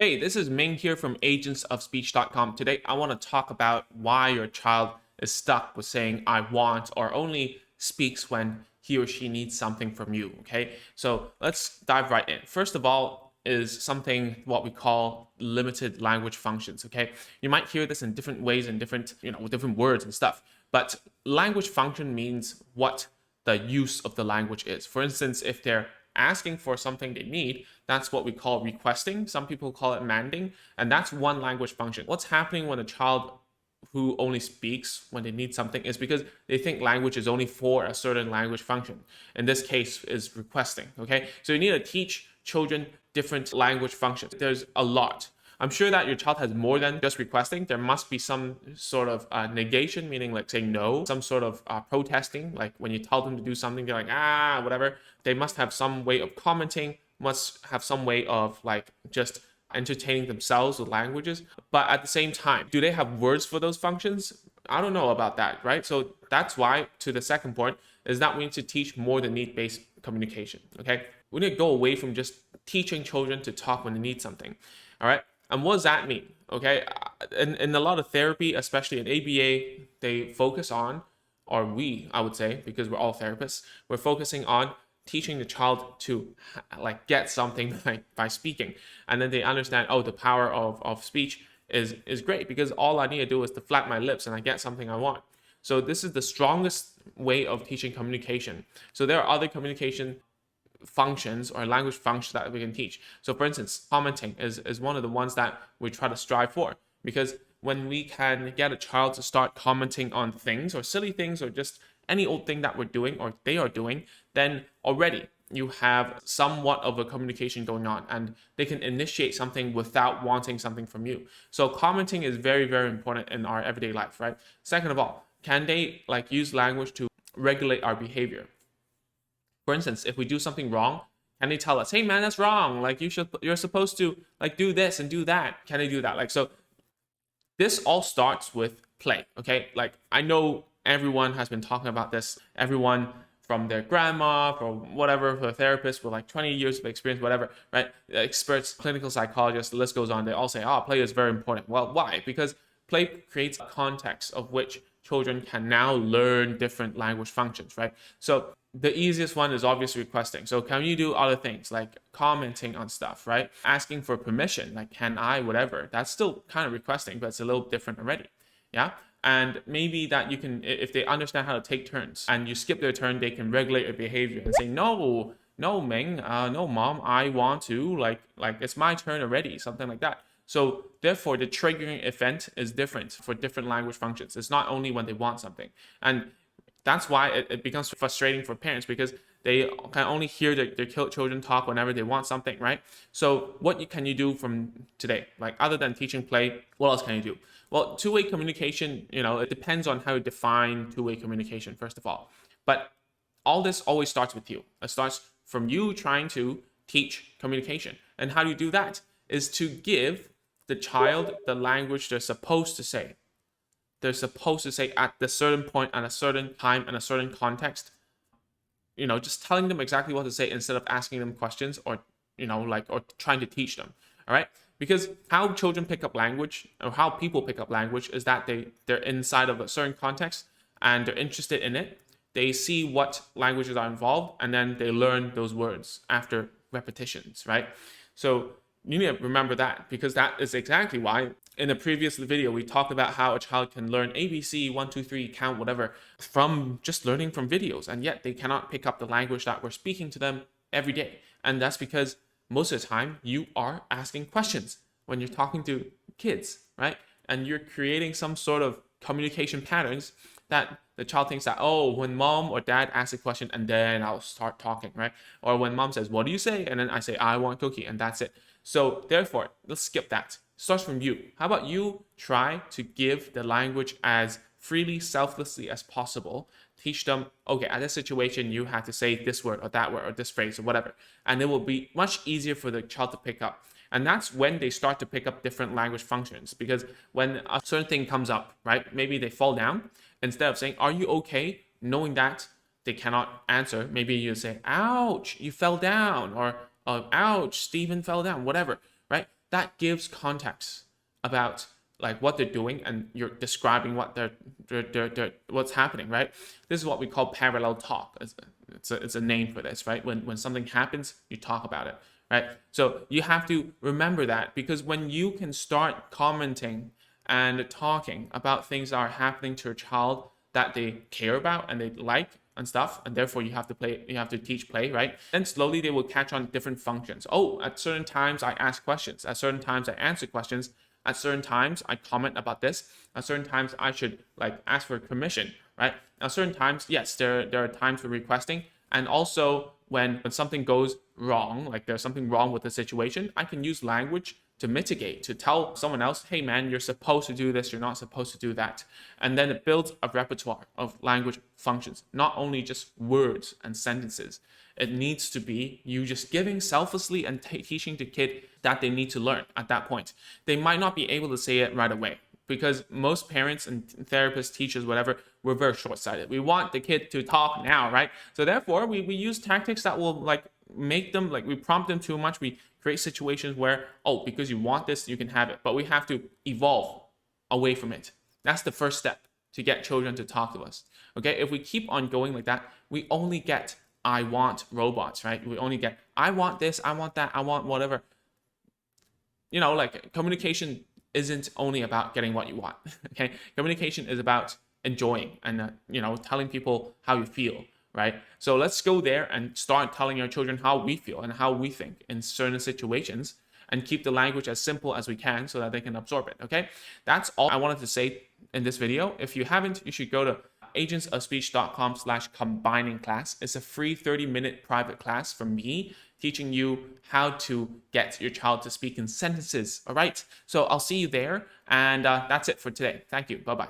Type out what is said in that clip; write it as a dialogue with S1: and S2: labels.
S1: Hey, this is Ming here from agentsofspeech.com. Today, I want to talk about why your child is stuck with saying I want or only speaks when he or she needs something from you. Okay, so let's dive right in. First of all, is something what we call limited language functions. Okay, you might hear this in different ways and different, with different words and stuff, but language function means what the use of the language is. For instance, if they're asking for something they need, that's what we call requesting. Some people call it manding, and that's one language function. What's happening when a child who only speaks when they need something is because they think language is only for a certain language function. In this case is requesting. Okay, so you need to teach children different language functions. There's a lot. I'm sure that your child has more than just requesting. There must be some sort of negation, meaning like saying no, some sort of protesting, like when you tell them to do something, they're like, whatever. They must have some way of commenting, must have some way of like just entertaining themselves with languages. But at the same time, do they have words for those functions? I don't know about that, right? So that's why, to the second point, is that we need to teach more than need-based communication, okay? We need to go away from just teaching children to talk when they need something, all right? And what does that mean? Okay, in a lot of therapy, especially in ABA, they focus on, or I would say, because we're all therapists, we're focusing on teaching the child to like get something by speaking, and then they understand, oh, the power of speech is great because all I need to do is to flap my lips and I get something I want. So this is the strongest way of teaching communication. So there are other communication functions or language functions that we can teach. So for instance, commenting is one of the ones that we try to strive for, because when we can get a child to start commenting on things or silly things or just any old thing that we're doing or they are doing, then already you have somewhat of a communication going on and they can initiate something without wanting something from you. So commenting is very, very important in our everyday life, right? Second of all, can they like use language to regulate our behavior? For instance, if we do something wrong, can they tell us, hey man, that's wrong, like you're supposed to like do this and do that? Can they do that? Like, so this all starts with play. Okay, like I know everyone has been talking about this, everyone from their grandma, from whatever, for a therapist with like 20 years of experience, whatever, right? Experts, clinical psychologists, the list goes on. They all say, oh, play is very important. Well, why? Because play creates a context of which children can now learn different language functions, right? So the easiest one is obviously requesting. So can you do other things like commenting on stuff, right? Asking for permission, like can I, whatever. That's still kind of requesting, but it's a little different already. Yeah. And maybe that you can, if they understand how to take turns and you skip their turn, they can regulate your behavior and say, no, no, Ming, no, mom, I want to, like it's my turn already, something like that. So therefore, the triggering event is different for different language functions. It's not only when they want something. And that's why it becomes frustrating for parents, because they can only hear their children talk whenever they want something, right? So what can you do from today? Like other than teaching play, what else can you do? Well, two-way communication, it depends on how you define two-way communication, first of all. But all this always starts with you. It starts from you trying to teach communication. And how do you do that? Is to give the child the language they're supposed to say. They're supposed to say at the certain point, at a certain time, in a certain context. Just telling them exactly what to say instead of asking them questions or or trying to teach them. All right, because how children pick up language or how people pick up language is that they're inside of a certain context and they're interested in it. They see what languages are involved and then they learn those words after repetitions, right? So you need to remember that, because that is exactly why in a previous video we talked about how a child can learn ABC, 1, 2, 3, count, whatever, from just learning from videos, and yet they cannot pick up the language that we're speaking to them every day. And that's because most of the time you are asking questions when you're talking to kids, right? And you're creating some sort of communication patterns that the child thinks that, oh, when mom or dad asks a question and then I'll start talking, right? Or when mom says, what do you say? And then I say, I want cookie, and that's it. So therefore, let's skip that. It starts from you. How about you try to give the language as freely, selflessly as possible? Teach them, okay, at this situation, you have to say this word or that word or this phrase or whatever. And it will be much easier for the child to pick up. And that's when they start to pick up different language functions. Because when a certain thing comes up, right, maybe they fall down, instead of saying, are you okay? Knowing that they cannot answer, maybe you say, ouch, you fell down, or ouch, Stephen fell down, whatever, right? that gives context about like what they're doing, and you're describing what they're what's happening, right? This is what we call parallel talk. It's a name for this, right? When something happens, you talk about it, right? So you have to remember that, because when you can start commenting and talking about things that are happening to your child that they care about and they like and stuff, and therefore you have to teach play, right? Then slowly they will catch on different functions. Oh, at certain times I ask questions, at certain times I answer questions, at certain times I comment about this, at certain times I should like ask for permission, right? At certain times, yes, there are times for requesting, and also when something goes wrong, like there's something wrong with the situation, I can use language to mitigate, to tell someone else, hey man, you're supposed to do this, you're not supposed to do that. And then it builds a repertoire of language functions, not only just words and sentences. It needs to be you just giving selflessly and teaching the kid that they need to learn at that point. They might not be able to say it right away, because most parents and therapists, teachers, whatever, we're very short-sighted. We want the kid to talk now, right? So therefore, we use tactics that will like make them, like we prompt them too much. We create situations where, oh, because you want this, you can have it. But we have to evolve away from it. That's the first step to get children to talk to us. Okay, if we keep on going like that, we only get I want robots, right? We only get I want this, I want that, I want whatever. You know, like communication isn't only about getting what you want. Okay, communication is about enjoying and telling people how you feel, right? So let's go there and start telling your children how we feel and how we think in certain situations, and keep the language as simple as we can so that they can absorb it. Okay, that's all I wanted to say in this video. If you haven't, you should go to agentsofspeech.com/combining class. It's a free 30-minute private class from me teaching you how to get your child to speak in sentences. All right, so I'll see you there, and that's it for today. Thank you. Bye-bye.